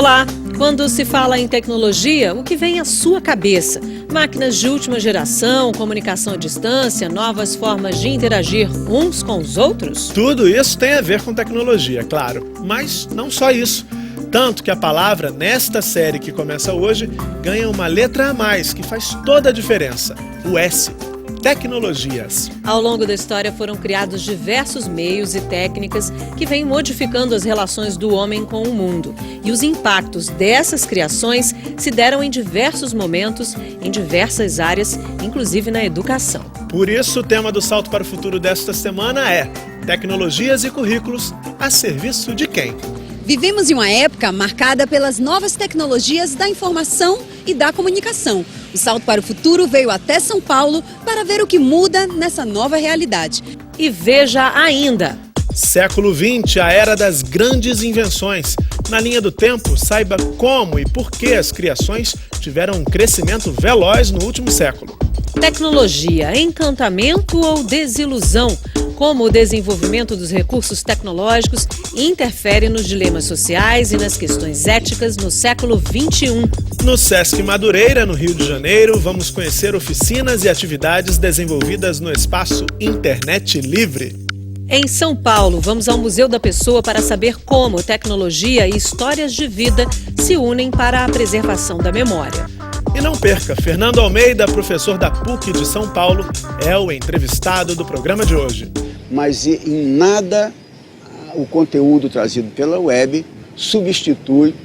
Olá! Quando se fala em tecnologia, o que vem à sua cabeça? Máquinas de última geração, comunicação à distância, novas formas de interagir uns com os outros? Tudo isso tem a ver com tecnologia, claro. Mas não só isso. Tanto que a palavra, nesta série que começa hoje, ganha uma letra a mais, que faz toda a diferença. O S. Tecnologias. Ao longo da história foram criados diversos meios e técnicas que vêm modificando as relações do homem com o mundo. E os impactos dessas criações se deram em diversos momentos, em diversas áreas, inclusive na educação. Por isso, o tema do Salto para o Futuro desta semana é Tecnologias e currículos a serviço de quem? Vivemos em uma época marcada pelas novas tecnologias da informação e da comunicação. O Salto para o Futuro veio até São Paulo para ver o que muda nessa nova realidade. E veja ainda. Século XX, a era das grandes invenções. Na linha do tempo, saiba como e por que as criações tiveram um crescimento veloz no último século. Tecnologia, encantamento ou desilusão? Como o desenvolvimento dos recursos tecnológicos interfere nos dilemas sociais e nas questões éticas no século XXI. No Sesc Madureira, no Rio de Janeiro, vamos conhecer oficinas e atividades desenvolvidas no espaço Internet Livre. Em São Paulo, vamos ao Museu da Pessoa para saber como tecnologia e histórias de vida se unem para a preservação da memória. E não perca, Fernando Almeida, professor da PUC de São Paulo, é o entrevistado do programa de hoje. Mas em nada o conteúdo trazido pela web substitui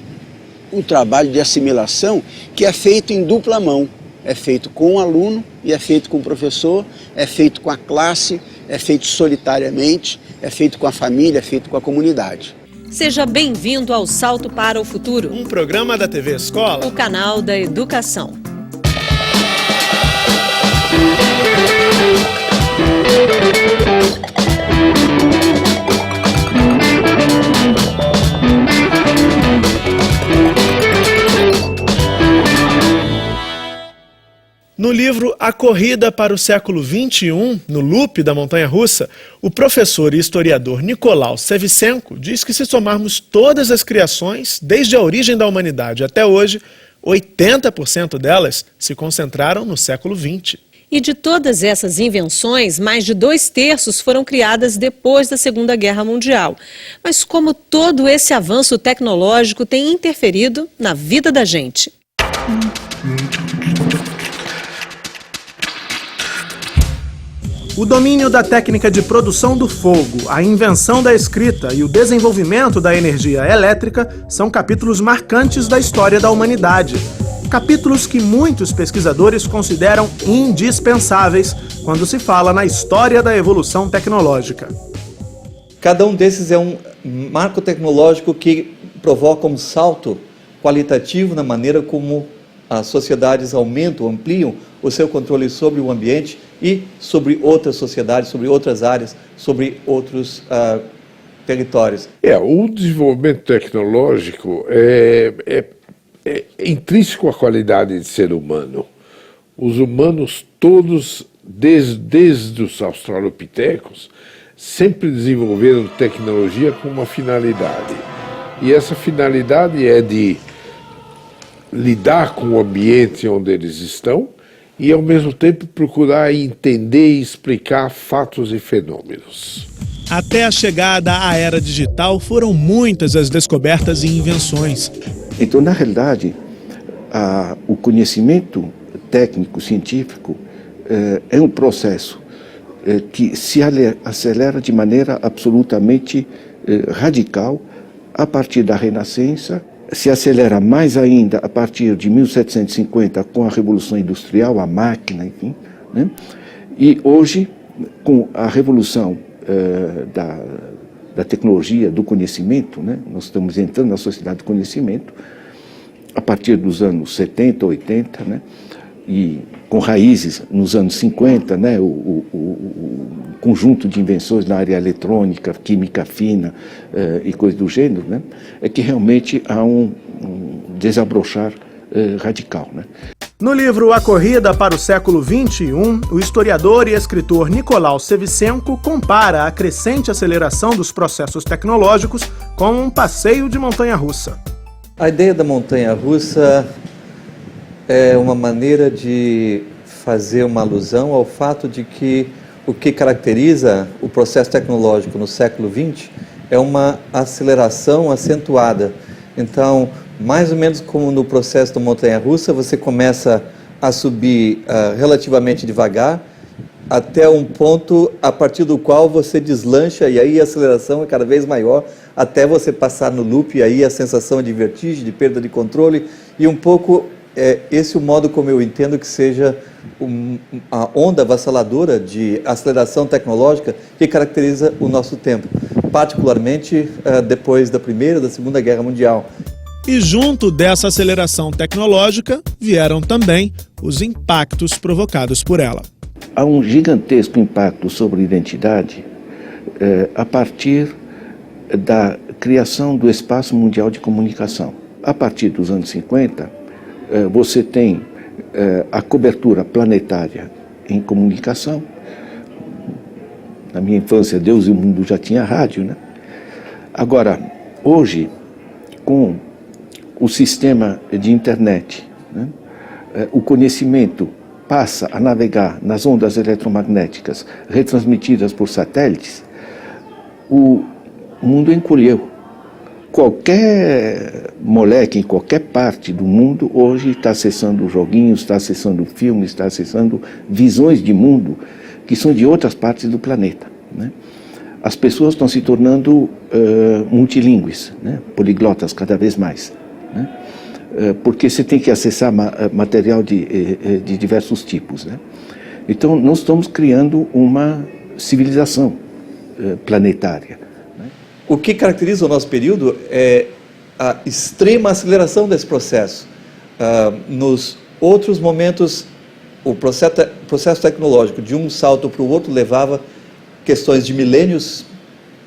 o trabalho de assimilação que é feito em dupla mão. É feito com o aluno e é feito com o professor, é feito com a classe, é feito solitariamente, é feito com a família, é feito com a comunidade. Seja bem-vindo ao Salto para o Futuro, um programa da TV Escola, o canal da educação. No livro A Corrida para o Século XXI, no Loop da Montanha-Russa, o professor e historiador Nicolau Sevchenko diz que se somarmos todas as criações, desde a origem da humanidade até hoje, 80% delas se concentraram no século XX. E de todas essas invenções, mais de 2/3 foram criadas depois da Segunda Guerra Mundial. Mas como todo esse avanço tecnológico tem interferido na vida da gente? O domínio da técnica de produção do fogo, a invenção da escrita e o desenvolvimento da energia elétrica são capítulos marcantes da história da humanidade. Capítulos que muitos pesquisadores consideram indispensáveis quando se fala na história da evolução tecnológica. Cada um desses é um marco tecnológico que provoca um salto qualitativo na maneira como as sociedades aumentam, ampliam o seu controle sobre o ambiente e sobre outras sociedades, sobre outras áreas, sobre outros territórios. O desenvolvimento tecnológico é intrínseco à qualidade de ser humano. Os humanos todos, desde os australopitecos, sempre desenvolveram tecnologia com uma finalidade. E essa finalidade é de lidar com o ambiente onde eles estão e, ao mesmo tempo, procurar entender e explicar fatos e fenômenos. Até a chegada à era digital, foram muitas as descobertas e invenções. Então, na realidade, o conhecimento técnico-científico é um processo que se acelera de maneira absolutamente radical a partir da Renascença, se acelera mais ainda a partir de 1750 com a Revolução Industrial, a máquina, enfim, né? E hoje, com a revolução da tecnologia, do conhecimento, né? Nós estamos entrando na sociedade do conhecimento, a partir dos anos 70, 80, né? E com raízes nos anos 50, né? O conjunto de invenções na área eletrônica, química fina e coisas do gênero, né? É que realmente há um desabrochar radical, né? No livro A Corrida para o Século XXI, o historiador e escritor Nicolau Sevchenko compara a crescente aceleração dos processos tecnológicos com um passeio de montanha-russa. A ideia da montanha-russa é uma maneira de fazer uma alusão ao fato de que o que caracteriza o processo tecnológico no século XX é uma aceleração acentuada. Então, mais ou menos como no processo da montanha-russa, você começa a subir relativamente devagar, até um ponto a partir do qual você deslancha e aí a aceleração é cada vez maior, até você passar no loop, e aí a sensação de vertigem, de perda de controle, e um pouco esse é o modo como eu entendo que seja a onda avassaladora de aceleração tecnológica que caracteriza o nosso tempo, particularmente depois da Primeira e da Segunda Guerra Mundial. E junto dessa aceleração tecnológica vieram também os impactos provocados por ela. Há um gigantesco impacto sobre a identidade a partir da criação do espaço mundial de comunicação. A partir dos anos 50, você tem a cobertura planetária em comunicação. Na minha infância, Deus e o mundo já tinha rádio, né? Agora, hoje, com o sistema de internet, né, o conhecimento passa a navegar nas ondas eletromagnéticas retransmitidas por satélites, o mundo encolheu. Qualquer moleque em qualquer parte do mundo hoje está acessando joguinhos, está acessando filmes, está acessando visões de mundo que são de outras partes do planeta, né? As pessoas estão se tornando multilingües, né? Poliglotas cada vez mais, né? Porque você tem que acessar material de diversos tipos, né? Então, nós estamos criando uma civilização planetária. Né? O que caracteriza o nosso período é a extrema aceleração desse processo. Nos outros momentos, o processo tecnológico de um salto para o outro levava questões de milênios,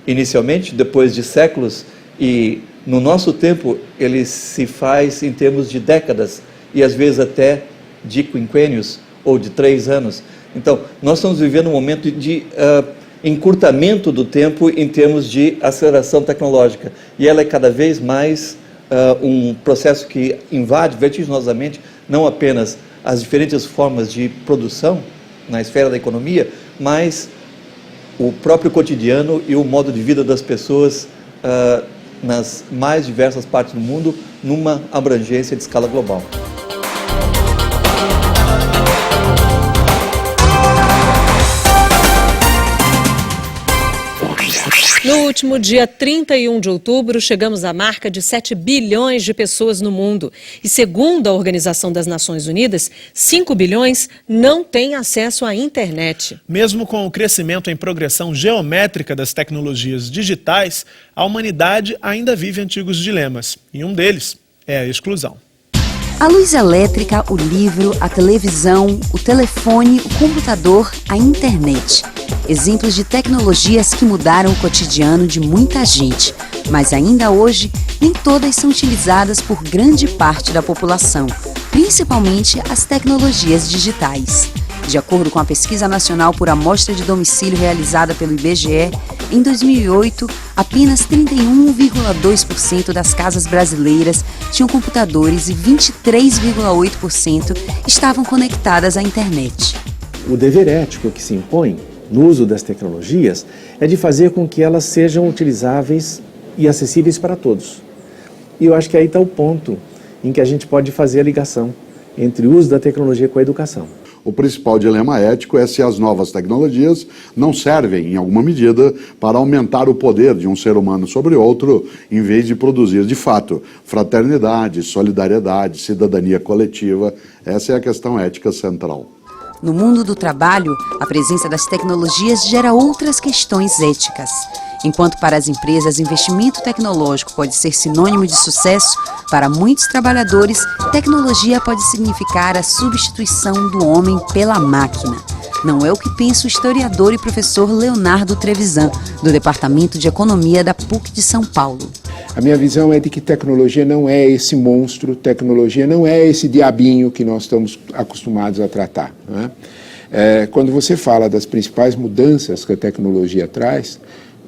inicialmente, depois de séculos, e no nosso tempo ele se faz em termos de décadas e às vezes até de quinquênios ou de 3 anos. Então, nós estamos vivendo um momento de encurtamento do tempo em termos de aceleração tecnológica, e ela é cada vez mais um processo que invade vertiginosamente não apenas as diferentes formas de produção na esfera da economia, mas o próprio cotidiano e o modo de vida das pessoas nas mais diversas partes do mundo, numa abrangência de escala global. No último dia 31 de outubro, chegamos à marca de 7 bilhões de pessoas no mundo. E segundo a Organização das Nações Unidas, 5 bilhões não têm acesso à internet. Mesmo com o crescimento em progressão geométrica das tecnologias digitais, a humanidade ainda vive antigos dilemas. E um deles é a exclusão. A luz elétrica, o livro, a televisão, o telefone, o computador, a internet. Exemplos de tecnologias que mudaram o cotidiano de muita gente, mas ainda hoje nem todas são utilizadas por grande parte da população, principalmente as tecnologias digitais. De acordo com a Pesquisa Nacional por Amostra de Domicílio realizada pelo IBGE, em 2008, apenas 31,2% das casas brasileiras tinham computadores e 23,8% estavam conectadas à internet. O dever ético que se impõe no uso das tecnologias é de fazer com que elas sejam utilizáveis e acessíveis para todos. E eu acho que aí está o ponto em que a gente pode fazer a ligação entre o uso da tecnologia com a educação. O principal dilema ético é se as novas tecnologias não servem, em alguma medida, para aumentar o poder de um ser humano sobre outro, em vez de produzir, de fato, fraternidade, solidariedade, cidadania coletiva. Essa é a questão ética central. No mundo do trabalho, a presença das tecnologias gera outras questões éticas. Enquanto para as empresas investimento tecnológico pode ser sinônimo de sucesso, para muitos trabalhadores, tecnologia pode significar a substituição do homem pela máquina. Não é o que pensa o historiador e professor Leonardo Trevisan, do Departamento de Economia da PUC de São Paulo. A minha visão é de que tecnologia não é esse monstro, tecnologia não é esse diabinho que nós estamos acostumados a tratar, né? Quando você fala das principais mudanças que a tecnologia traz,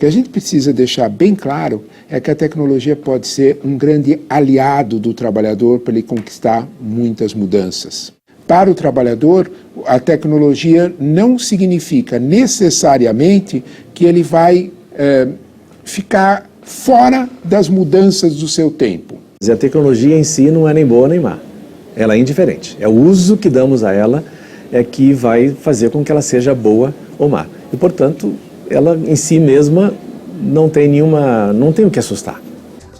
que a gente precisa deixar bem claro é que a tecnologia pode ser um grande aliado do trabalhador para ele conquistar muitas mudanças. Para o trabalhador, a tecnologia não significa necessariamente que ele vai ficar fora das mudanças do seu tempo. A tecnologia em si não é nem boa nem má. Ela é indiferente. É o uso que damos a ela que vai fazer com que ela seja boa ou má. E, portanto, ela em si mesma não tem o que assustar.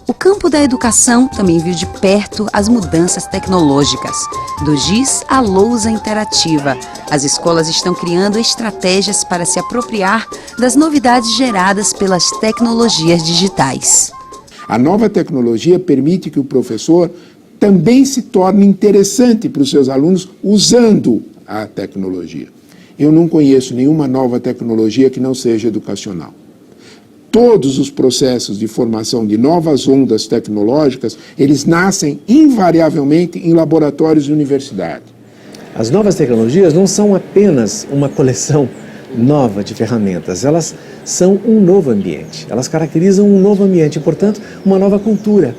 O campo da educação também viu de perto as mudanças tecnológicas. Do giz à lousa interativa, as escolas estão criando estratégias para se apropriar das novidades geradas pelas tecnologias digitais. A nova tecnologia permite que o professor também se torne interessante para os seus alunos usando a tecnologia. Eu não conheço nenhuma nova tecnologia que não seja educacional. Todos os processos de formação de novas ondas tecnológicas, eles nascem invariavelmente em laboratórios de universidade. As novas tecnologias não são apenas uma coleção nova de ferramentas, elas são um novo ambiente, elas caracterizam um novo ambiente e, portanto, uma nova cultura.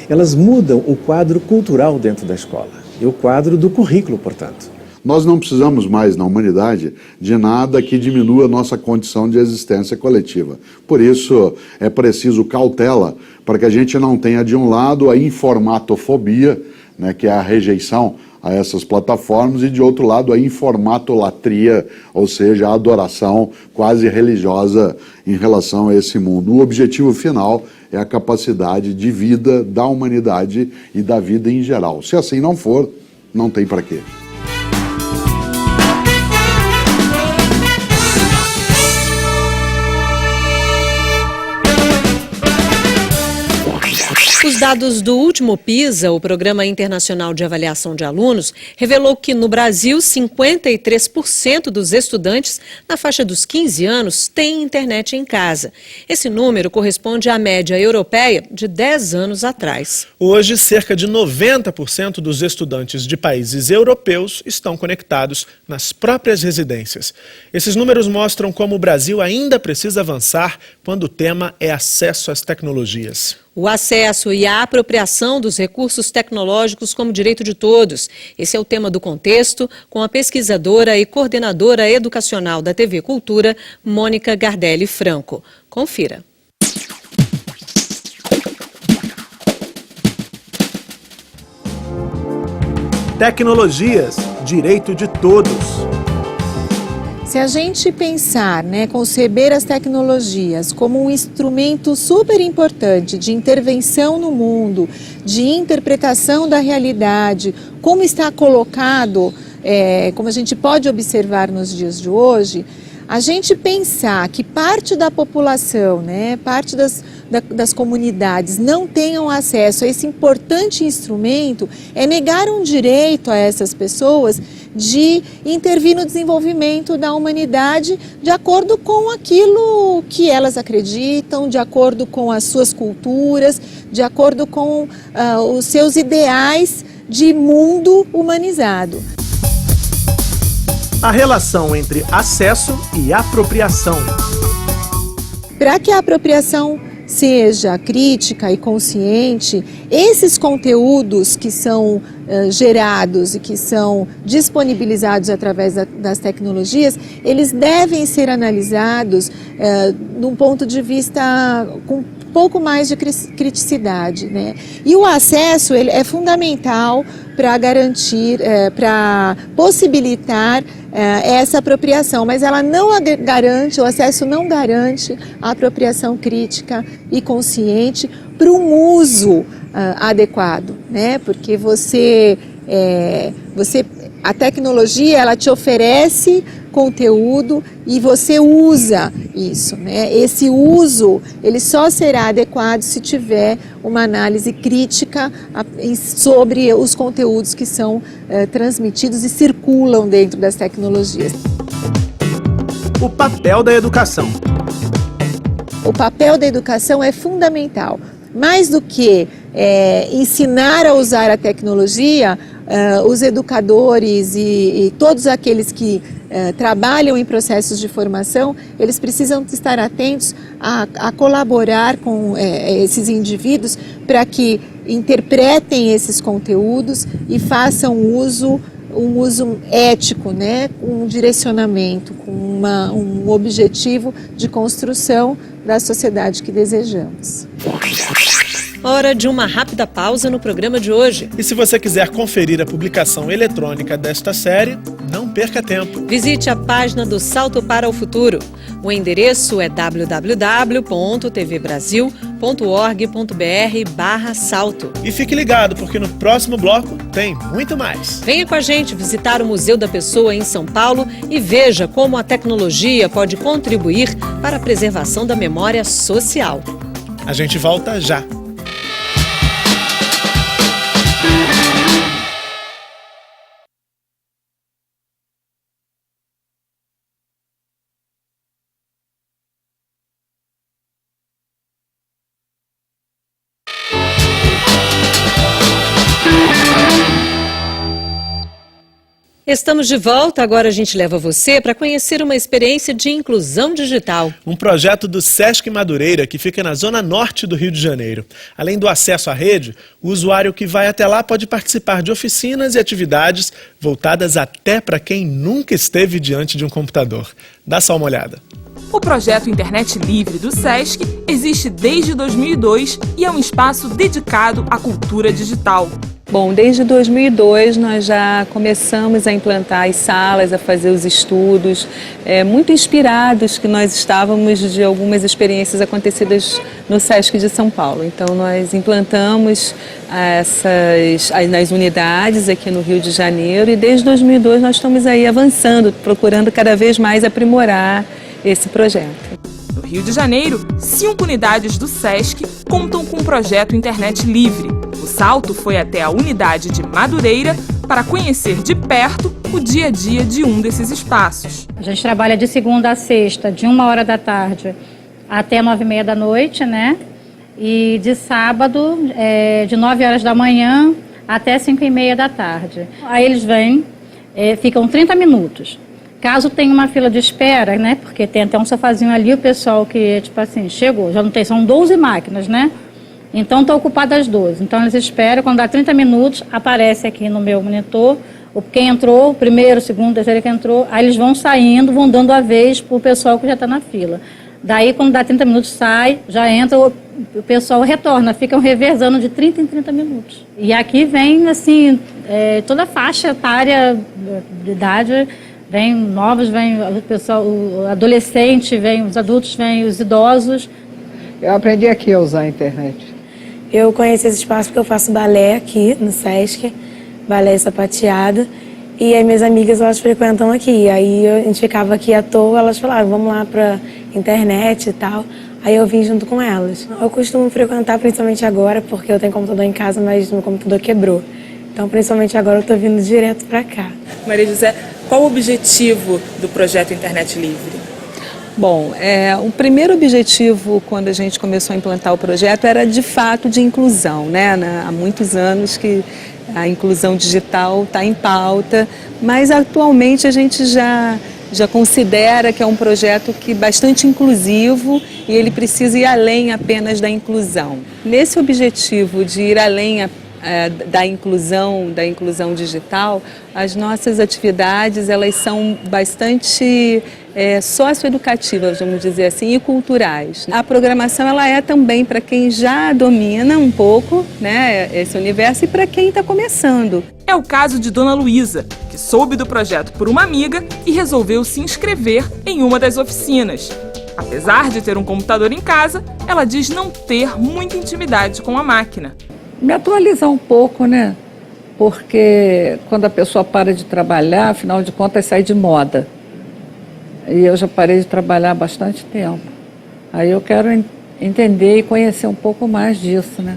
Elas mudam o quadro cultural dentro da escola e o quadro do currículo, portanto. Nós não precisamos mais, na humanidade, de nada que diminua a nossa condição de existência coletiva. Por isso, é preciso cautela para que a gente não tenha, de um lado, a informatofobia, né, que é a rejeição a essas plataformas, e, de outro lado, a informatolatria, ou seja, a adoração quase religiosa em relação a esse mundo. O objetivo final é a capacidade de vida da humanidade e da vida em geral. Se assim não for, não tem para quê. Os dados do último PISA, o Programa Internacional de Avaliação de Alunos, revelou que no Brasil 53% dos estudantes na faixa dos 15 anos têm internet em casa. Esse número corresponde à média europeia de 10 anos atrás. Hoje, cerca de 90% dos estudantes de países europeus estão conectados nas próprias residências. Esses números mostram como o Brasil ainda precisa avançar quando o tema é acesso às tecnologias. O acesso e a apropriação dos recursos tecnológicos como direito de todos. Esse é o tema do Contexto, com a pesquisadora e coordenadora educacional da TV Cultura, Mônica Gardelli Franco. Confira. Tecnologias, direito de todos. Se a gente pensar, conceber as tecnologias como um instrumento super importante de intervenção no mundo, de interpretação da realidade, como está colocado, como a gente pode observar nos dias de hoje, a gente pensar que parte da população, parte das comunidades não tenham acesso a esse importante instrumento é negar um direito a essas pessoas de intervir no desenvolvimento da humanidade de acordo com aquilo que elas acreditam, de acordo com as suas culturas, de acordo com os seus ideais de mundo humanizado. A relação entre acesso e apropriação. Para que a apropriação seja crítica e consciente, esses conteúdos que são gerados e que são disponibilizados através das tecnologias, eles devem ser analisados num ponto de vista com um pouco mais de criticidade, E o acesso ele é fundamental para garantir, para possibilitar essa apropriação, mas ela não garante, o acesso não garante a apropriação crítica e consciente para um uso adequado, Porque a tecnologia ela te oferece conteúdo e você usa isso, Esse uso ele só será adequado se tiver uma análise crítica sobre os conteúdos que são transmitidos e circulam dentro das tecnologias. O papel da educação. O papel da educação é fundamental. Mais do que ensinar a usar a tecnologia, os educadores e todos aqueles que trabalham em processos de formação, eles precisam estar atentos a colaborar com esses indivíduos para que interpretem esses conteúdos e façam um uso ético, né, com um direcionamento, com um objetivo de construção da sociedade que desejamos. Hora de uma rápida pausa no programa de hoje. E se você quiser conferir a publicação eletrônica desta série, não perca tempo. Visite a página do Salto para o Futuro. O endereço é www.tvbrasil.org.br/salto. E fique ligado, porque no próximo bloco tem muito mais. Venha com a gente visitar o Museu da Pessoa em São Paulo e veja como a tecnologia pode contribuir para a preservação da memória social. A gente volta já. Estamos de volta, agora a gente leva você para conhecer uma experiência de inclusão digital. Um projeto do Sesc Madureira, que fica na zona norte do Rio de Janeiro. Além do acesso à rede, o usuário que vai até lá pode participar de oficinas e atividades voltadas até para quem nunca esteve diante de um computador. Dá só uma olhada. O projeto Internet Livre do Sesc existe desde 2002 e é um espaço dedicado à cultura digital. Bom, desde 2002 nós já começamos a implantar as salas, a fazer os estudos, muito inspirados que nós estávamos de algumas experiências acontecidas no Sesc de São Paulo. Então nós implantamos nas unidades aqui no Rio de Janeiro e desde 2002 nós estamos aí avançando, procurando cada vez mais aprimorar esse projeto. No Rio de Janeiro, 5 unidades do Sesc contam com o projeto Internet Livre. O salto foi até a unidade de Madureira para conhecer de perto o dia a dia de um desses espaços. A gente trabalha de segunda a sexta, de 1h da tarde até 9h30 da noite, né? E de sábado, de 9 horas da manhã até 5h30 da tarde. Aí eles vêm, ficam 30 minutos. Caso tenha uma fila de espera, né? Porque tem até um sofazinho ali, o pessoal que, tipo assim, chegou, já não tem, são 12 máquinas, né? Então, estão ocupadas as 12. Então, eles esperam, quando dá 30 minutos, aparece aqui no meu monitor quem entrou, o primeiro, o segundo, o terceiro que entrou, aí eles vão saindo, vão dando a vez para o pessoal que já está na fila. Daí, quando dá 30 minutos, sai, já entra, o pessoal retorna, ficam revezando de 30 em 30 minutos. E aqui vem, assim, toda a faixa etária de idade, vem novos, vem o pessoal, o adolescente, vem os adultos, vem os idosos. Eu aprendi aqui a usar a internet. Eu conheci esse espaço porque eu faço balé aqui no Sesc, balé sapateado, e aí minhas amigas, elas frequentam aqui. Aí a gente ficava aqui à toa, elas falavam, vamos lá pra internet e tal. Aí eu vim junto com elas. Eu costumo frequentar principalmente agora, porque eu tenho computador em casa, mas meu computador quebrou. Então, principalmente agora, eu tô vindo direto pra cá. Maria José, qual o objetivo do projeto Internet Livre? Bom, o primeiro objetivo, quando a gente começou a implantar o projeto, era de fato de inclusão, né? Há muitos anos que a inclusão digital está em pauta, mas atualmente a gente já considera que é um projeto bastante inclusivo e ele precisa ir além apenas da inclusão. Nesse objetivo de ir além da inclusão digital, as nossas atividades elas são bastante socioeducativas, vamos dizer assim, e culturais. A programação ela é também para quem já domina um pouco, né, esse universo e para quem está começando. É o caso de Dona Luísa, que soube do projeto por uma amiga e resolveu se inscrever em uma das oficinas. Apesar de ter um computador em casa, ela diz não ter muita intimidade com a máquina. Me atualizar um pouco, né? Porque quando a pessoa para de trabalhar, afinal de contas, sai de moda. E eu já parei de trabalhar há bastante tempo. Aí eu quero entender e conhecer um pouco mais disso, né?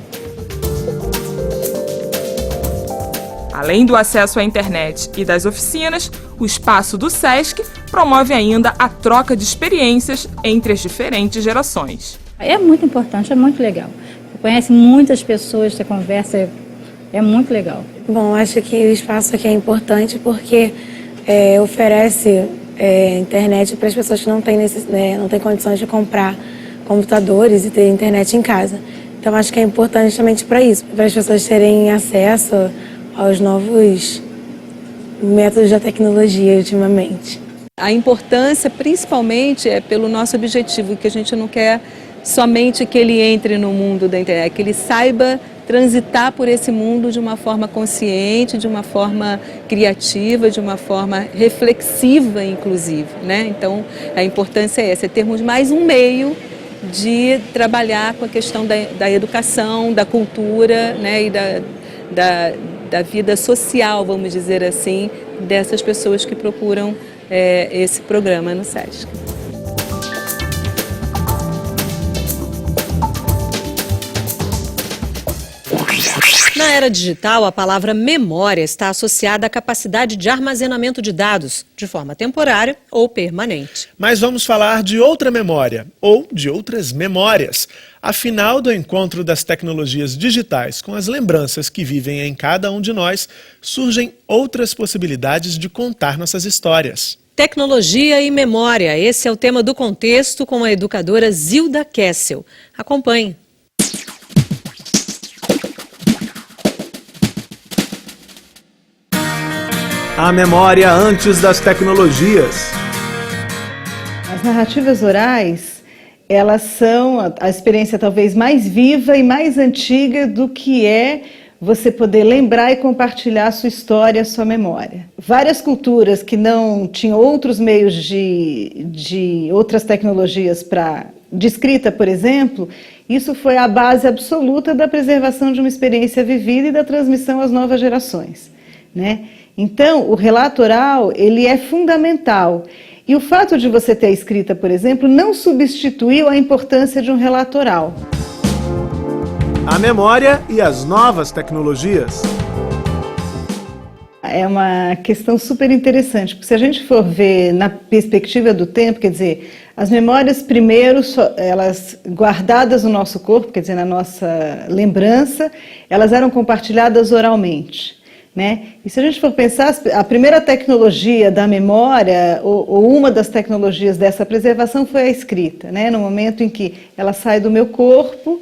Além do acesso à internet e das oficinas, o espaço do Sesc promove ainda a troca de experiências entre as diferentes gerações. É muito importante, é muito legal. Você conhece muitas pessoas, você conversa, é muito legal. Bom, acho que o espaço aqui é importante porque oferece internet para as pessoas que não têm condições de comprar computadores e ter internet em casa. Então, acho que é importante justamente para isso, para as pessoas terem acesso aos novos métodos da tecnologia ultimamente. A importância, principalmente, é pelo nosso objetivo, que a gente não quer somente que ele entre no mundo da internet, que ele saiba transitar por esse mundo de uma forma consciente, de uma forma criativa, de uma forma reflexiva, inclusive, né? Então, a importância é essa, é termos mais um meio de trabalhar com a questão da educação, da cultura, né? E da vida social, vamos dizer assim, dessas pessoas que procuram esse programa no SESC. Na era digital, a palavra memória está associada à capacidade de armazenamento de dados, de forma temporária ou permanente. Mas vamos falar de outra memória, ou de outras memórias. Afinal, do encontro das tecnologias digitais com as lembranças que vivem em cada um de nós, surgem outras possibilidades de contar nossas histórias. Tecnologia e memória, esse é o tema do Contexto com a educadora Zilda Kessel. Acompanhe. A memória antes das tecnologias. As narrativas orais, elas são a experiência talvez mais viva e mais antiga do que é você poder lembrar e compartilhar a sua história, a sua memória. Várias culturas que não tinham outros meios de outras tecnologias de escrita, por exemplo, isso foi a base absoluta da preservação de uma experiência vivida e da transmissão às novas gerações, né? Então, o relato oral, ele é fundamental. E o fato de você ter a escrita, por exemplo, não substituiu a importância de um relato oral. A memória e as novas tecnologias. É uma questão super interessante, porque se a gente for ver na perspectiva do tempo, quer dizer, as memórias primeiro, elas guardadas no nosso corpo, quer dizer, na nossa lembrança, elas eram compartilhadas oralmente. Né? E se a gente for pensar, a primeira tecnologia da memória, ou uma das tecnologias dessa preservação, foi a escrita, né? No momento em que ela sai do meu corpo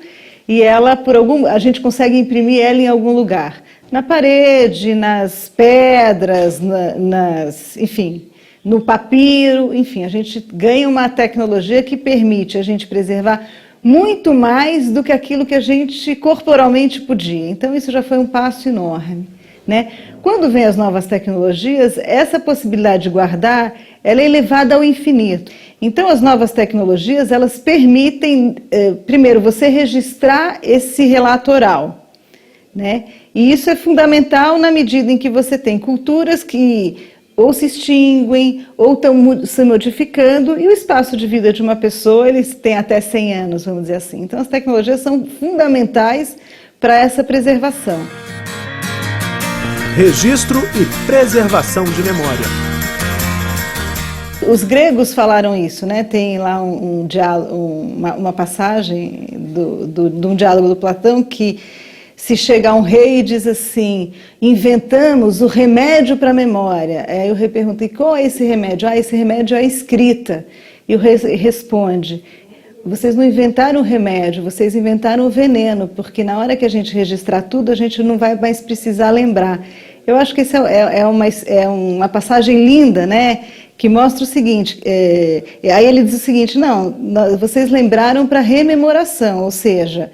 e a gente consegue imprimir ela em algum lugar. Na parede, nas pedras, enfim, no papiro, enfim, a gente ganha uma tecnologia que permite a gente preservar muito mais do que aquilo que a gente corporalmente podia. Então isso já foi um passo enorme. Né? Quando vem as novas tecnologias, essa possibilidade de guardar, ela é elevada ao infinito. Então, as novas tecnologias, elas permitem, primeiro, você registrar esse relato oral, né? E isso é fundamental na medida em que você tem culturas que ou se extinguem, ou estão se modificando, e o espaço de vida de uma pessoa, eles têm até 100 anos, vamos dizer assim. Então, as tecnologias são fundamentais para essa preservação. Registro e preservação de memória. Os gregos falaram isso, né? Tem lá uma passagem de um diálogo do Platão que se chega a um rei e diz assim: inventamos o remédio para a memória. Aí o rei pergunta: e qual é esse remédio? Esse remédio é a escrita. E o rei responde: vocês não inventaram o remédio, vocês inventaram o veneno, porque na hora que a gente registrar tudo, a gente não vai mais precisar lembrar. Eu acho que essa é uma passagem linda, né? Que mostra o seguinte, aí ele diz o seguinte: não, vocês lembraram para rememoração, ou seja,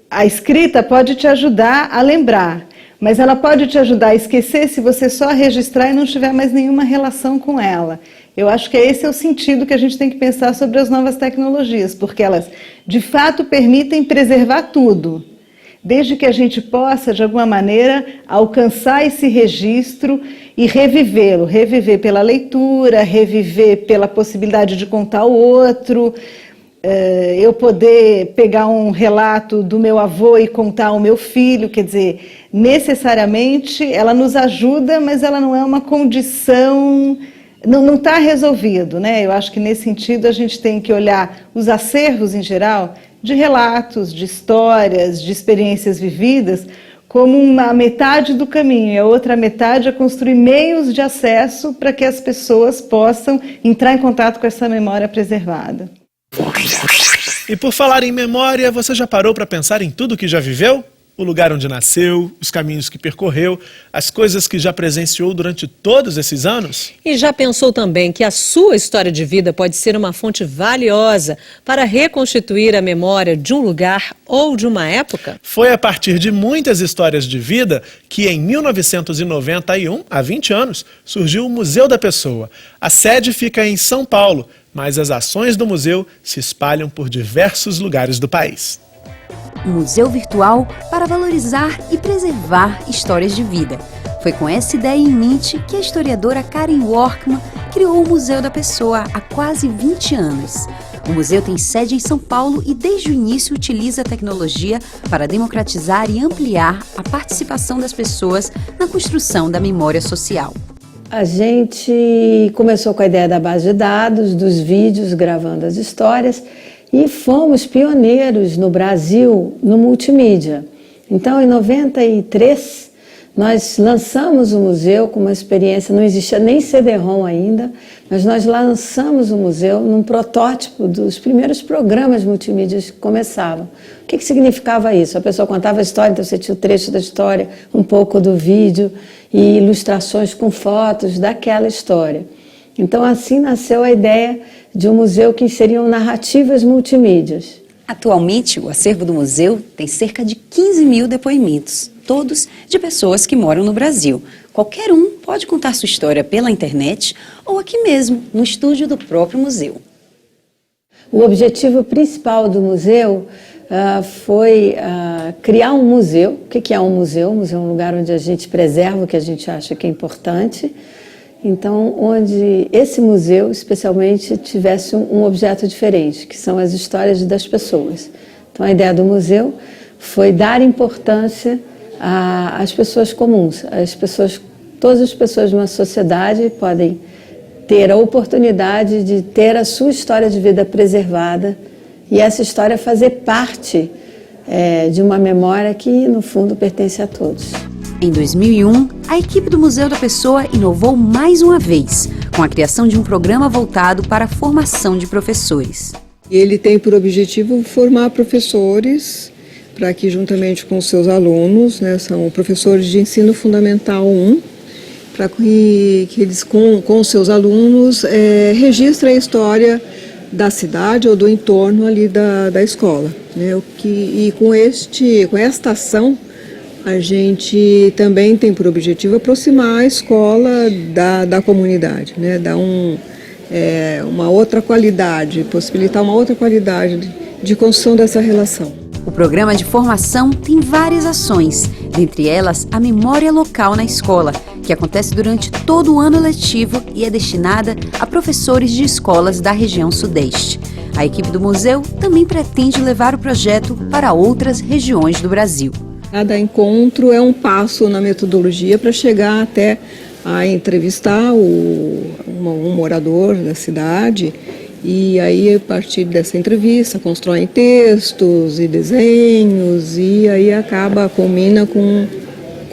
a escrita pode te ajudar a lembrar, mas ela pode te ajudar a esquecer se você só registrar e não tiver mais nenhuma relação com ela. Eu acho que esse é o sentido que a gente tem que pensar sobre as novas tecnologias, porque elas, de fato, permitem preservar tudo, desde que a gente possa, de alguma maneira, alcançar esse registro e revivê-lo, reviver pela leitura, reviver pela possibilidade de contar ao outro, eu poder pegar um relato do meu avô e contar ao meu filho, quer dizer, necessariamente ela nos ajuda, mas ela não é uma condição... Não está resolvido, né? Eu acho que nesse sentido a gente tem que olhar os acervos em geral de relatos, de histórias, de experiências vividas como uma metade do caminho, e a outra metade é construir meios de acesso para que as pessoas possam entrar em contato com essa memória preservada. E por falar em memória, você já parou para pensar em tudo que já viveu? O lugar onde nasceu, os caminhos que percorreu, as coisas que já presenciou durante todos esses anos? E já pensou também que a sua história de vida pode ser uma fonte valiosa para reconstituir a memória de um lugar ou de uma época? Foi a partir de muitas histórias de vida que em 1991, há 20 anos, surgiu o Museu da Pessoa. A sede fica em São Paulo, mas as ações do museu se espalham por diversos lugares do país. Um museu virtual para valorizar e preservar histórias de vida. Foi com essa ideia em mente que a historiadora Karen Workman criou o Museu da Pessoa há quase 20 anos. O museu tem sede em São Paulo e desde o início utiliza a tecnologia para democratizar e ampliar a participação das pessoas na construção da memória social. A gente começou com a ideia da base de dados, dos vídeos gravando as histórias, e fomos pioneiros no Brasil no multimídia. Então, em 93, nós lançamos o museu com uma experiência, não existia nem CD-ROM ainda, mas nós lançamos o museu num protótipo dos primeiros programas multimídias que começavam. O que significava isso? A pessoa contava a história, então você tinha o trecho da história, um pouco do vídeo e ilustrações com fotos daquela história. Então, assim nasceu a ideia de um museu que inseriam narrativas multimídias. Atualmente, o acervo do museu tem cerca de 15 mil depoimentos, todos de pessoas que moram no Brasil. Qualquer um pode contar sua história pela internet ou aqui mesmo, no estúdio do próprio museu. O objetivo principal do museu foi criar um museu. O que é um museu? Um museu é um lugar onde a gente preserva o que a gente acha que é importante. Então, onde esse museu, especialmente, tivesse um objeto diferente, que são as histórias das pessoas. Então, a ideia do museu foi dar importância às pessoas comuns. Todas as pessoas de uma sociedade podem ter a oportunidade de ter a sua história de vida preservada e essa história fazer parte de uma memória que, no fundo, pertence a todos. Em 2001, a equipe do Museu da Pessoa inovou mais uma vez, com a criação de um programa voltado para a formação de professores. Ele tem por objetivo formar professores para que, juntamente com seus alunos, são professores de ensino fundamental 1, para que eles, com seus alunos, registrem a história da cidade ou do entorno ali da escola. E com esta ação, a gente também tem por objetivo aproximar a escola da comunidade, dar uma outra qualidade, possibilitar uma outra qualidade de construção dessa relação. O programa de formação tem várias ações, dentre elas a Memória Local na Escola, que acontece durante todo o ano letivo e é destinada a professores de escolas da região Sudeste. A equipe do museu também pretende levar o projeto para outras regiões do Brasil. Cada encontro é um passo na metodologia para chegar até a entrevistar um morador da cidade e aí, a partir dessa entrevista, constroem textos e desenhos e aí culmina com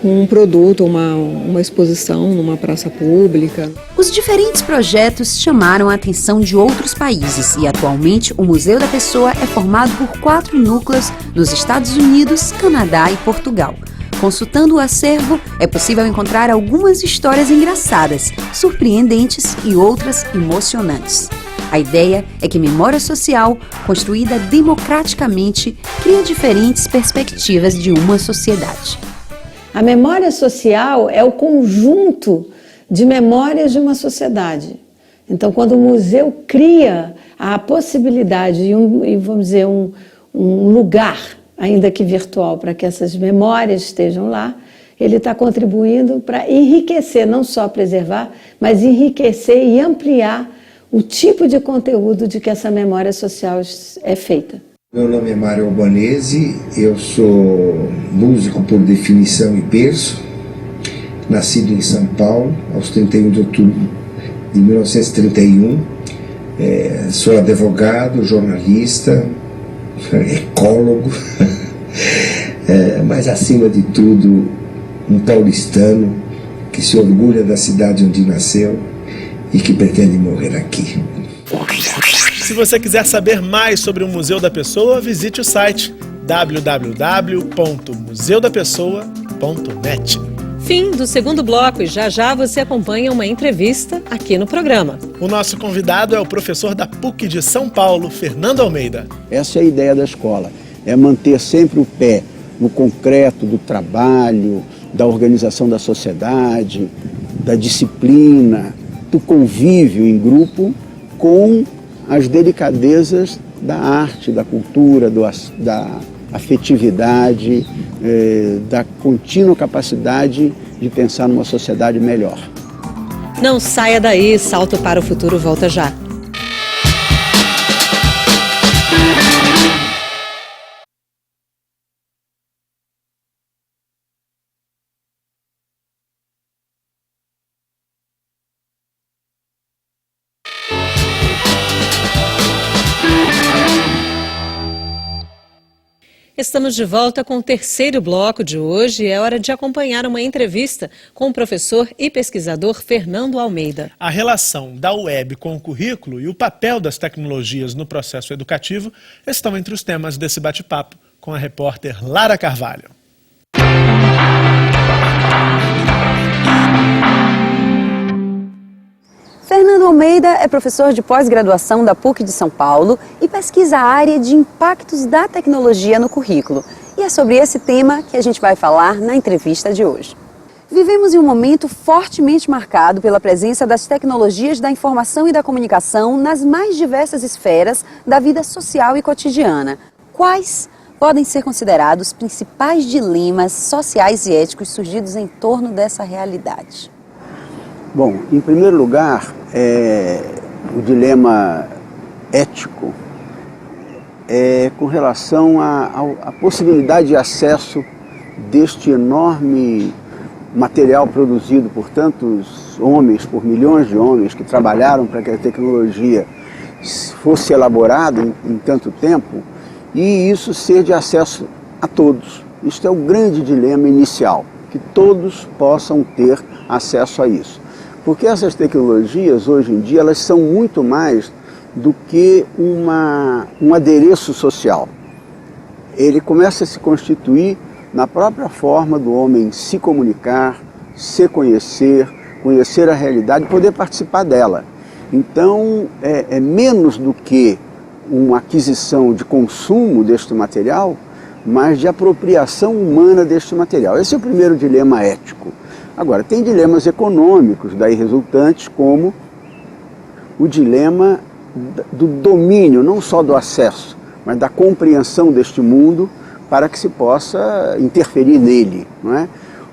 um produto, uma exposição numa praça pública. Os diferentes projetos chamaram a atenção de outros países e atualmente o Museu da Pessoa é formado por 4 núcleos nos Estados Unidos, Canadá e Portugal. Consultando o acervo, é possível encontrar algumas histórias engraçadas, surpreendentes e outras emocionantes. A ideia é que memória social, construída democraticamente, cria diferentes perspectivas de uma sociedade. A memória social é o conjunto de memórias de uma sociedade. Então, quando o museu cria a possibilidade e vamos dizer, um lugar, ainda que virtual, para que essas memórias estejam lá, ele está contribuindo para enriquecer, não só preservar, mas enriquecer e ampliar o tipo de conteúdo de que essa memória social é feita. Meu nome é Mário Albanese, eu sou músico por definição e berço, nascido em São Paulo, aos 31 de outubro de 1931. Sou advogado, jornalista, ecólogo, mas acima de tudo, um paulistano que se orgulha da cidade onde nasceu e que pretende morrer aqui. Se você quiser saber mais sobre o Museu da Pessoa, visite o site www.museudapessoa.net. Fim do segundo bloco e já você acompanha uma entrevista aqui no programa. O nosso convidado é o professor da PUC de São Paulo, Fernando Almeida. Essa é a ideia da escola, é manter sempre o pé no concreto do trabalho, da organização da sociedade, da disciplina, do convívio em grupo com as delicadezas da arte, da cultura, da afetividade, da contínua capacidade de pensar numa sociedade melhor. Não saia daí, Salto para o Futuro volta já. Estamos de volta com o terceiro bloco de hoje e é hora de acompanhar uma entrevista com o professor e pesquisador Fernando Almeida. A relação da web com o currículo e o papel das tecnologias no processo educativo estão entre os temas desse bate-papo com a repórter Lara Carvalho. Fernando Almeida é professor de pós-graduação da PUC de São Paulo e pesquisa a área de impactos da tecnologia no currículo. E é sobre esse tema que a gente vai falar na entrevista de hoje. Vivemos em um momento fortemente marcado pela presença das tecnologias da informação e da comunicação nas mais diversas esferas da vida social e cotidiana. Quais podem ser considerados os principais dilemas sociais e éticos surgidos em torno dessa realidade? Bom, em primeiro lugar, o dilema ético é com relação à possibilidade de acesso deste enorme material produzido por tantos homens, por milhões de homens que trabalharam para que a tecnologia fosse elaborada em tanto tempo, e isso ser de acesso a todos. Isto é o grande dilema inicial, que todos possam ter acesso a isso. Porque essas tecnologias, hoje em dia, elas são muito mais do que um adereço social. Ele começa a se constituir na própria forma do homem se comunicar, se conhecer, conhecer a realidade e poder participar dela. Então, é menos do que uma aquisição de consumo deste material, mas de apropriação humana deste material. Esse é o primeiro dilema ético. Agora, tem dilemas econômicos daí resultantes, como o dilema do domínio, não só do acesso, mas da compreensão deste mundo para que se possa interferir nele, não é?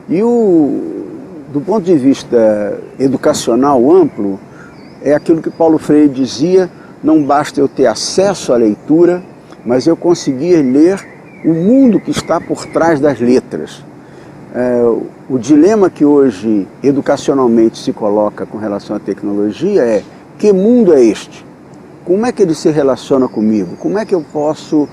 E do ponto de vista educacional amplo, é aquilo que Paulo Freire dizia: não basta eu ter acesso à leitura, mas eu conseguir ler o mundo que está por trás das letras. O dilema que hoje educacionalmente se coloca com relação à tecnologia é: que mundo é este? Como é que ele se relaciona comigo? Como é que eu posso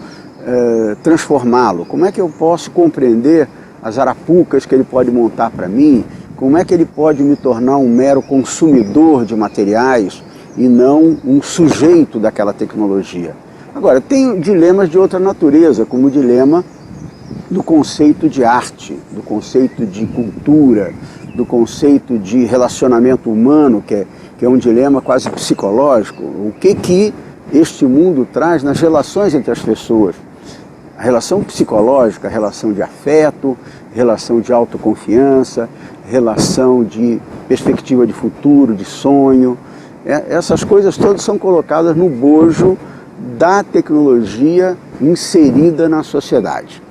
transformá-lo? Como é que eu posso compreender as arapucas que ele pode montar para mim? Como é que ele pode me tornar um mero consumidor de materiais e não um sujeito daquela tecnologia? Agora, tem dilemas de outra natureza, como o dilema do conceito de arte, do conceito de cultura, do conceito de relacionamento humano, que é um dilema quase psicológico. O que este mundo traz nas relações entre as pessoas? A relação psicológica, a relação de afeto, relação de autoconfiança, relação de perspectiva de futuro, de sonho. Essas coisas todas são colocadas no bojo da tecnologia inserida na sociedade.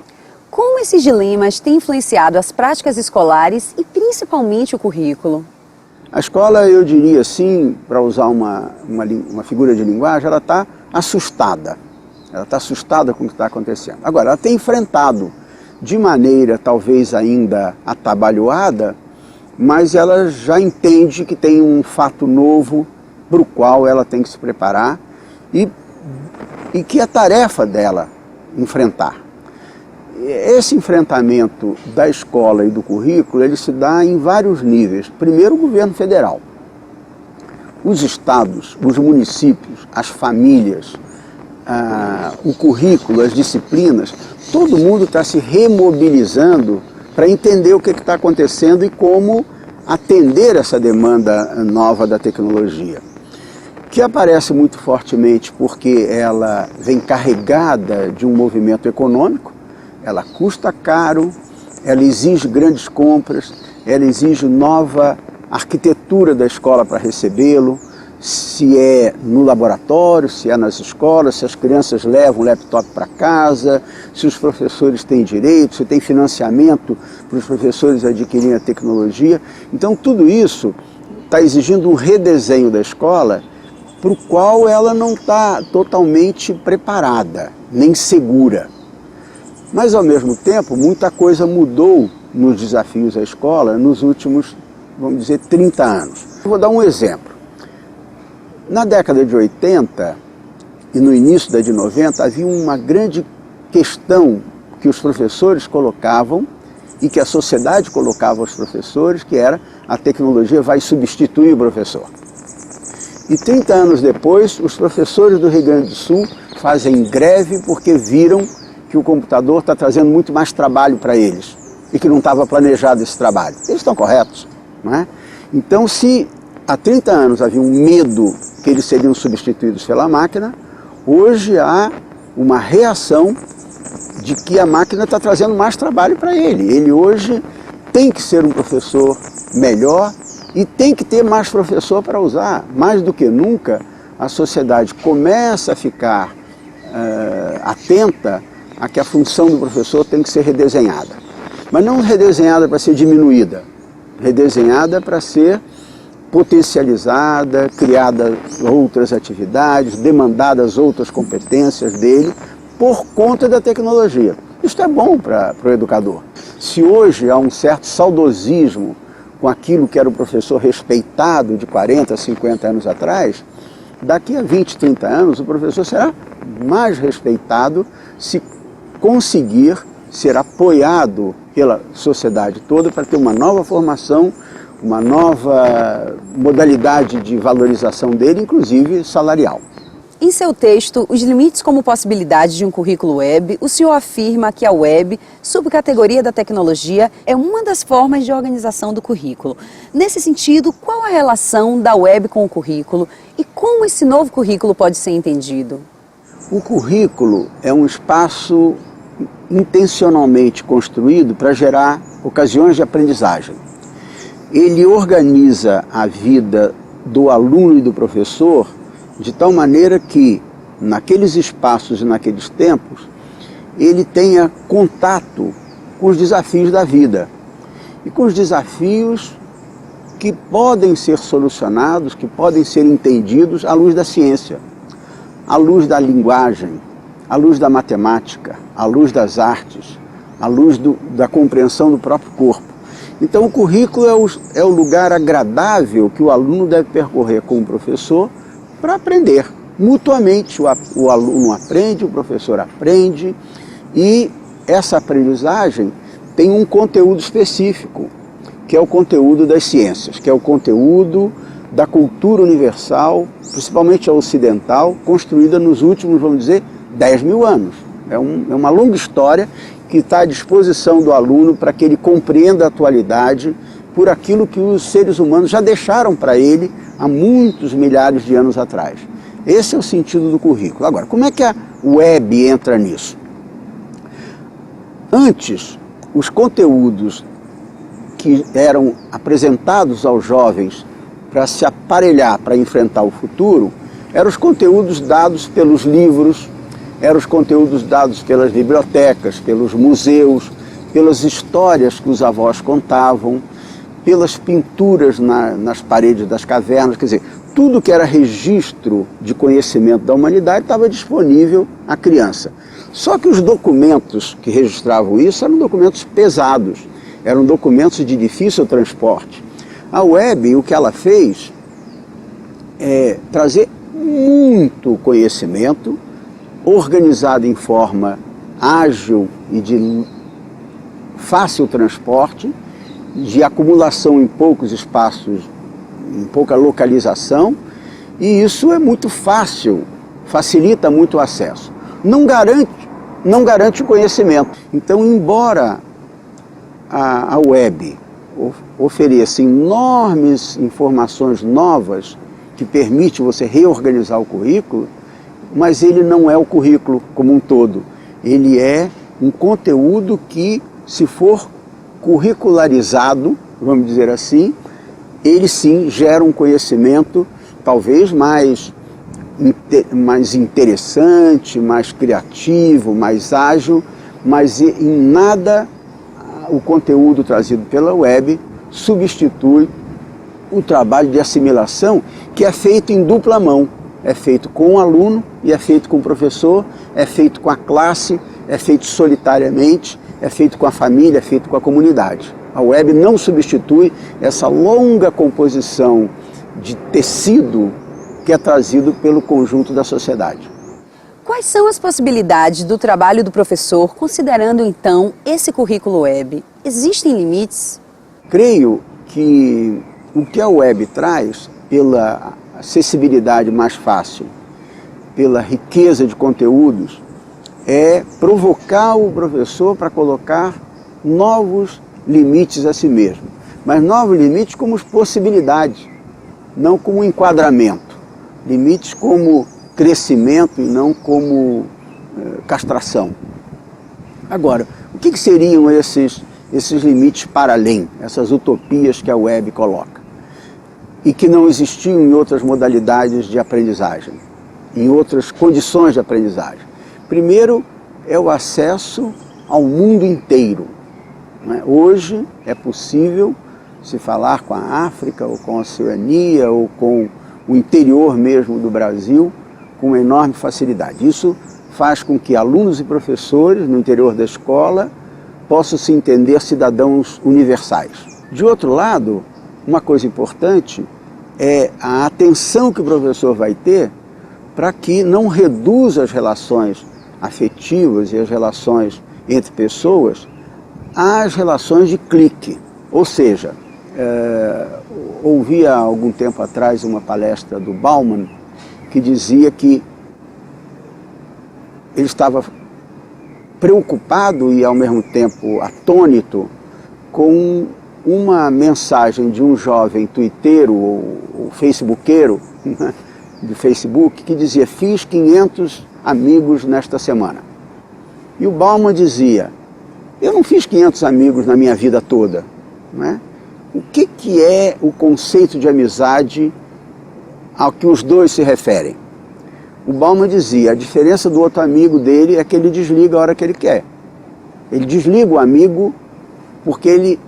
Como esses dilemas têm influenciado as práticas escolares e principalmente o currículo? A escola, eu diria assim, para usar uma figura de linguagem, ela está assustada. Ela está assustada com o que está acontecendo. Agora, ela tem enfrentado de maneira talvez ainda atabalhoada, mas ela já entende que tem um fato novo para o qual ela tem que se preparar e que é tarefa dela enfrentar. esse enfrentamento da escola e do currículo, ele se dá em vários níveis. Primeiro, o governo federal. Os estados, os municípios, as famílias, o currículo, as disciplinas, todo mundo está se remobilizando para entender o que está acontecendo e como atender essa demanda nova da tecnologia, que aparece muito fortemente porque ela vem carregada de um movimento econômico, ela custa caro, ela exige grandes compras, ela exige nova arquitetura da escola para recebê-lo, se é no laboratório, se é nas escolas, se as crianças levam o laptop para casa, se os professores têm direito, se tem financiamento para os professores adquirirem a tecnologia. Então tudo isso está exigindo um redesenho da escola para o qual ela não está totalmente preparada, nem segura. Mas ao mesmo tempo, muita coisa mudou nos desafios da escola nos últimos, vamos dizer, 30 anos. Vou dar um exemplo. Na década de 80 e no início da de 90, havia uma grande questão que os professores colocavam e que a sociedade colocava aos professores, que era: a tecnologia vai substituir o professor. E 30 anos depois, os professores do Rio Grande do Sul fazem greve porque viram que o computador está trazendo muito mais trabalho para eles e que não estava planejado esse trabalho. Eles estão corretos, não é? Então, se há 30 anos havia um medo que eles seriam substituídos pela máquina, hoje há uma reação de que a máquina está trazendo mais trabalho para ele. Ele hoje tem que ser um professor melhor e tem que ter mais professor para usar. Mais do que nunca, a sociedade começa a ficar atenta a que a função do professor tem que ser redesenhada. Mas não redesenhada para ser diminuída, redesenhada para ser potencializada, criadas outras atividades, demandadas outras competências dele por conta da tecnologia. Isso é bom para o educador. Se hoje há um certo saudosismo com aquilo que era o professor respeitado de 40, 50 anos atrás, daqui a 20, 30 anos o professor será mais respeitado se conseguir ser apoiado pela sociedade toda para ter uma nova formação, uma nova modalidade de valorização dele, inclusive salarial. Em seu texto, Os Limites como Possibilidade de um Currículo Web, o senhor afirma que a web, subcategoria da tecnologia, é uma das formas de organização do currículo. Nesse sentido, qual a relação da web com o currículo e como esse novo currículo pode ser entendido? O currículo é um espaço intencionalmente construído para gerar ocasiões de aprendizagem. Ele organiza a vida do aluno e do professor de tal maneira que, naqueles espaços e naqueles tempos, ele tenha contato com os desafios da vida e com os desafios que podem ser solucionados, que podem ser entendidos à luz da ciência, à luz da linguagem, à luz da matemática, à luz das artes, à luz da compreensão do próprio corpo. Então o currículo é o lugar agradável que o aluno deve percorrer com o professor para aprender. Mutuamente o aluno aprende, o professor aprende, e essa aprendizagem tem um conteúdo específico, que é o conteúdo das ciências, que é o conteúdo da cultura universal, principalmente a ocidental, construída nos últimos, vamos dizer, 10 mil anos. É uma longa história que está à disposição do aluno para que ele compreenda a atualidade por aquilo que os seres humanos já deixaram para ele há muitos milhares de anos atrás. Esse é o sentido do currículo. Agora, como é que a web entra nisso? Antes, os conteúdos que eram apresentados aos jovens para se aparelhar para enfrentar o futuro eram os conteúdos dados pelos livros, eram os conteúdos dados pelas bibliotecas, pelos museus, pelas histórias que os avós contavam, pelas pinturas nas paredes das cavernas, quer dizer, tudo que era registro de conhecimento da humanidade estava disponível à criança. Só que os documentos que registravam isso eram documentos pesados, eram documentos de difícil transporte. A web, o que ela fez é trazer muito conhecimento organizado em forma ágil e de fácil transporte, de acumulação em poucos espaços, em pouca localização, e isso é muito fácil, facilita muito o acesso. Não garante o conhecimento. Então, embora a web ofereça enormes informações novas que permite você reorganizar o currículo, mas ele não é o currículo como um todo. Ele é um conteúdo que, se for curricularizado, vamos dizer assim, ele sim gera um conhecimento talvez mais interessante, mais criativo, mais ágil, mas em nada o conteúdo trazido pela web substitui o trabalho de assimilação que é feito em dupla mão. É feito com o aluno e é feito com o professor, é feito com a classe, é feito solitariamente, é feito com a família, é feito com a comunidade. A web não substitui essa longa composição de tecido que é trazido pelo conjunto da sociedade. Quais são as possibilidades do trabalho do professor, considerando então esse currículo web? Existem limites? Creio que o que a web traz, pela acessibilidade mais fácil, pela riqueza de conteúdos, é provocar o professor para colocar novos limites a si mesmo. Mas novos limites como possibilidades, não como enquadramento. Limites como crescimento e não como castração. Agora, o que seriam esses limites para além, essas utopias que a web coloca? E que não existiam em outras modalidades de aprendizagem, em outras condições de aprendizagem. Primeiro, é o acesso ao mundo inteiro. Hoje é possível se falar com a África, ou com a Oceania, ou com o interior mesmo do Brasil, com uma enorme facilidade. Isso faz com que alunos e professores no interior da escola possam se entender cidadãos universais. De outro lado, uma coisa importante é a atenção que o professor vai ter para que não reduza as relações afetivas e as relações entre pessoas às relações de clique. Ou seja, ouvi há algum tempo atrás uma palestra do Bauman que dizia que ele estava preocupado e ao mesmo tempo atônito com uma mensagem de um jovem twitteiro ou facebookeiro, né, do Facebook, que dizia: fiz 500 amigos nesta semana. E o Bauman dizia: eu não fiz 500 amigos na minha vida toda. Né? O que é o conceito de amizade ao que os dois se referem? O Bauman dizia: a diferença do outro amigo dele é que ele desliga a hora que ele quer. Ele desliga o amigo porque ele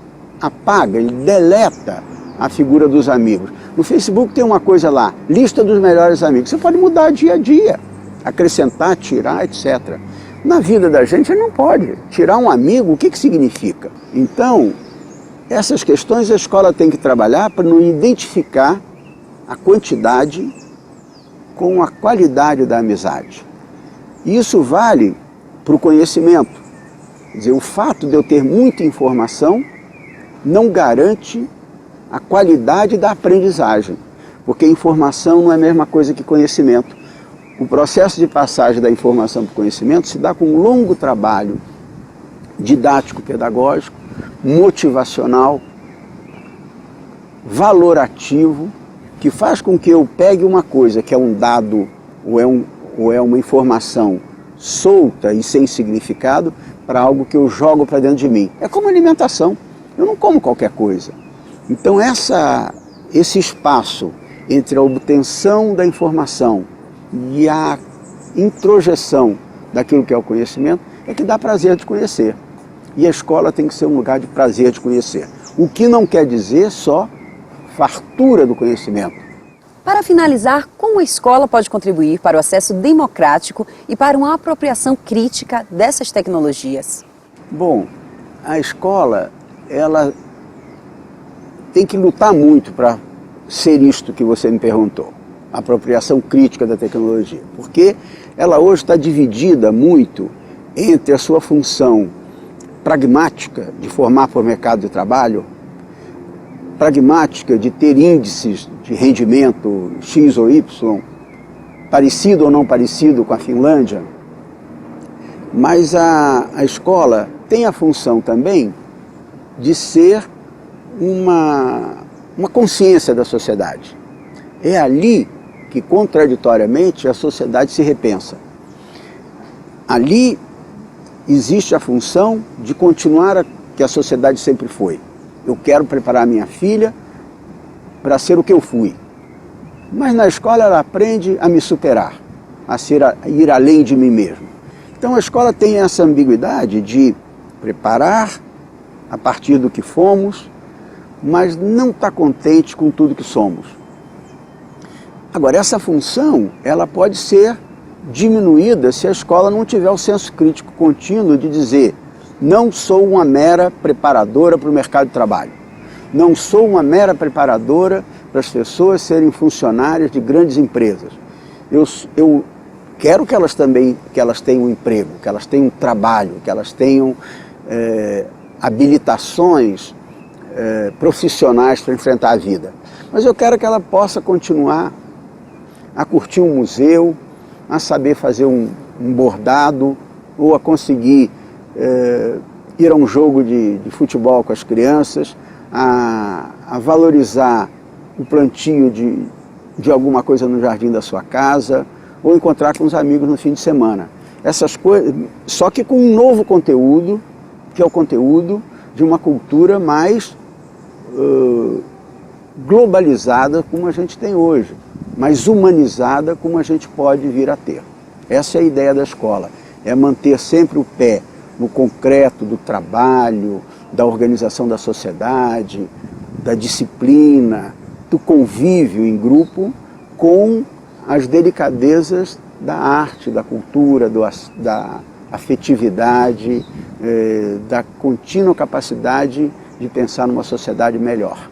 apaga, ele deleta a figura dos amigos. No Facebook tem uma coisa lá, lista dos melhores amigos. Você pode mudar dia a dia, acrescentar, tirar, etc. Na vida da gente não pode. Tirar um amigo, o que significa? Então, essas questões a escola tem que trabalhar para não identificar a quantidade com a qualidade da amizade. Isso vale para o conhecimento. Quer dizer, o fato de eu ter muita informação não garante a qualidade da aprendizagem, porque informação não é a mesma coisa que conhecimento. O processo de passagem da informação para o conhecimento se dá com um longo trabalho didático-pedagógico, motivacional, valorativo, que faz com que eu pegue uma coisa que é um dado ou é uma informação solta e sem significado para algo que eu jogo para dentro de mim. É como alimentação. Eu não como qualquer coisa. Então esse espaço entre a obtenção da informação e a introjeção daquilo que é o conhecimento é que dá prazer de conhecer. E a escola tem que ser um lugar de prazer de conhecer. O que não quer dizer só fartura do conhecimento. Para finalizar, como a escola pode contribuir para o acesso democrático e para uma apropriação crítica dessas tecnologias? Bom, a escola, ela tem que lutar muito para ser isto que você me perguntou, a apropriação crítica da tecnologia, porque ela hoje está dividida muito entre a sua função pragmática de formar para o mercado de trabalho, pragmática de ter índices de rendimento X ou Y, parecido ou não parecido com a Finlândia, mas a escola tem a função também de ser uma consciência da sociedade. É ali que, contraditoriamente, a sociedade se repensa. Ali existe a função de continuar que a sociedade sempre foi. Eu quero preparar minha filha para ser o que eu fui. Mas na escola ela aprende a me superar, a ir além de mim mesmo. Então a escola tem essa ambiguidade de preparar a partir do que fomos, mas não está contente com tudo que somos. Agora, essa função ela pode ser diminuída se a escola não tiver o senso crítico contínuo de dizer: não sou uma mera preparadora para o mercado de trabalho, não sou uma mera preparadora para as pessoas serem funcionárias de grandes empresas. Eu quero que elas tenham um emprego, que elas tenham um trabalho, que elas tenham habilitações profissionais para enfrentar a vida. Mas eu quero que ela possa continuar a curtir um museu, a saber fazer um bordado, ou a conseguir ir a um jogo de futebol com as crianças, a valorizar o plantio de alguma coisa no jardim da sua casa, ou encontrar com os amigos no fim de semana. Essas coisas, só que com um novo conteúdo, que é o conteúdo de uma cultura mais globalizada como a gente tem hoje, mais humanizada como a gente pode vir a ter. Essa é a ideia da escola, é manter sempre o pé no concreto do trabalho, da organização da sociedade, da disciplina, do convívio em grupo com as delicadezas da arte, da cultura, da afetividade, da contínua capacidade de pensar numa sociedade melhor.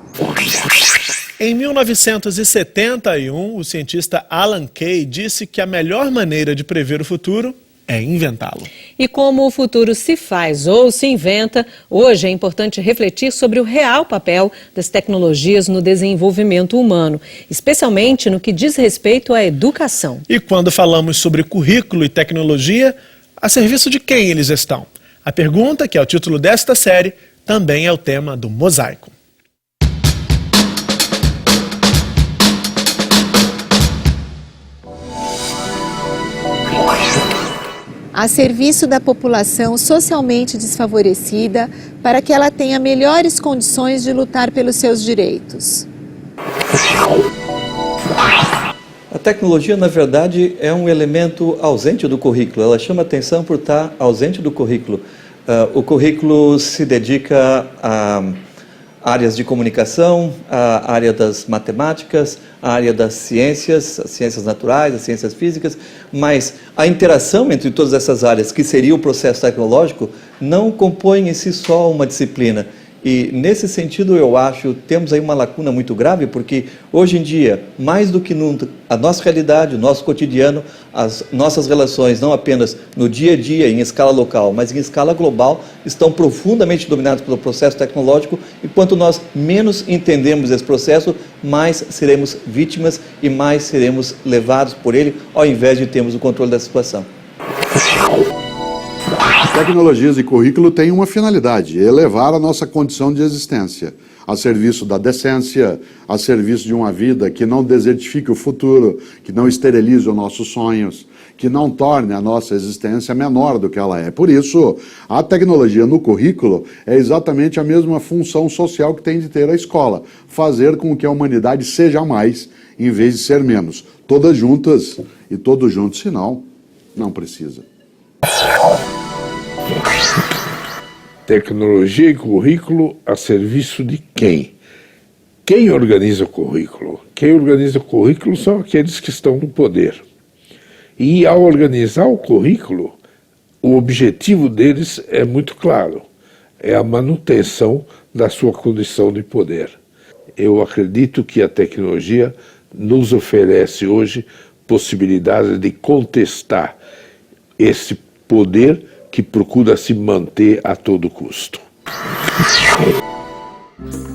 Em 1971, o cientista Alan Kay disse que a melhor maneira de prever o futuro é inventá-lo. E como o futuro se faz ou se inventa, hoje é importante refletir sobre o real papel das tecnologias no desenvolvimento humano, especialmente no que diz respeito à educação. E quando falamos sobre currículo e tecnologia, a serviço de quem eles estão? A pergunta, que é o título desta série, também é o tema do Mosaico. A serviço da população socialmente desfavorecida, para que ela tenha melhores condições de lutar pelos seus direitos. A tecnologia, na verdade, é um elemento ausente do currículo. Ela chama atenção por estar ausente do currículo. O currículo se dedica a áreas de comunicação, a área das matemáticas, a área das ciências, as ciências naturais, as ciências físicas, mas a interação entre todas essas áreas, que seria o processo tecnológico, não compõe em si só uma disciplina. E, nesse sentido, eu acho, temos aí uma lacuna muito grave, porque, hoje em dia, mais do que nunca, a nossa realidade, o nosso cotidiano, as nossas relações, não apenas no dia a dia, em escala local, mas em escala global, estão profundamente dominadas pelo processo tecnológico, e quanto nós menos entendemos esse processo, mais seremos vítimas e mais seremos levados por ele, ao invés de termos o controle da situação. Tecnologias e currículo têm uma finalidade: elevar a nossa condição de existência, a serviço da decência, a serviço de uma vida que não desertifique o futuro, que não esterilize os nossos sonhos, que não torne a nossa existência menor do que ela é. Por isso, a tecnologia no currículo é exatamente a mesma função social que tem de ter a escola: fazer com que a humanidade seja mais, em vez de ser menos. Todas juntas e todos juntos, senão, não precisa. Tecnologia e currículo a serviço de quem? Quem organiza o currículo? Quem organiza o currículo são aqueles que estão no poder. E ao organizar o currículo, o objetivo deles é muito claro: é a manutenção da sua condição de poder. Eu acredito que a tecnologia nos oferece hoje possibilidade de contestar esse poder que procura se manter a todo custo.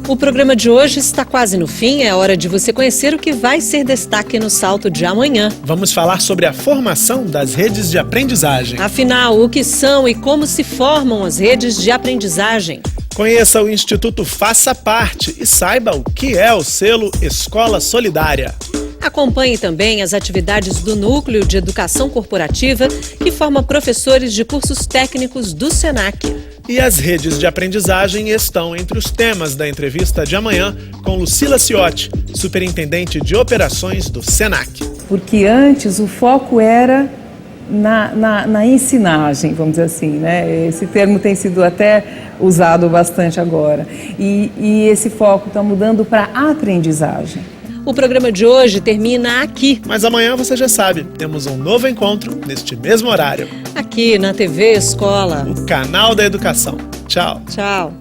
O programa de hoje está quase no fim, é hora de você conhecer o que vai ser destaque no Salto de amanhã. Vamos falar sobre a formação das redes de aprendizagem. Afinal, o que são e como se formam as redes de aprendizagem? Conheça o Instituto Faça Parte e saiba o que é o selo Escola Solidária. Acompanhe também as atividades do Núcleo de Educação Corporativa, que forma professores de cursos técnicos do SENAC. E as redes de aprendizagem estão entre os temas da entrevista de amanhã com Lucila Ciotti, superintendente de operações do SENAC. Porque antes o foco era na ensinagem, vamos dizer assim, né? Esse termo tem sido até usado bastante agora. E esse foco está mudando para a aprendizagem. O programa de hoje termina aqui. Mas amanhã você já sabe, temos um novo encontro neste mesmo horário. Aqui na TV Escola. O canal da educação. Tchau. Tchau.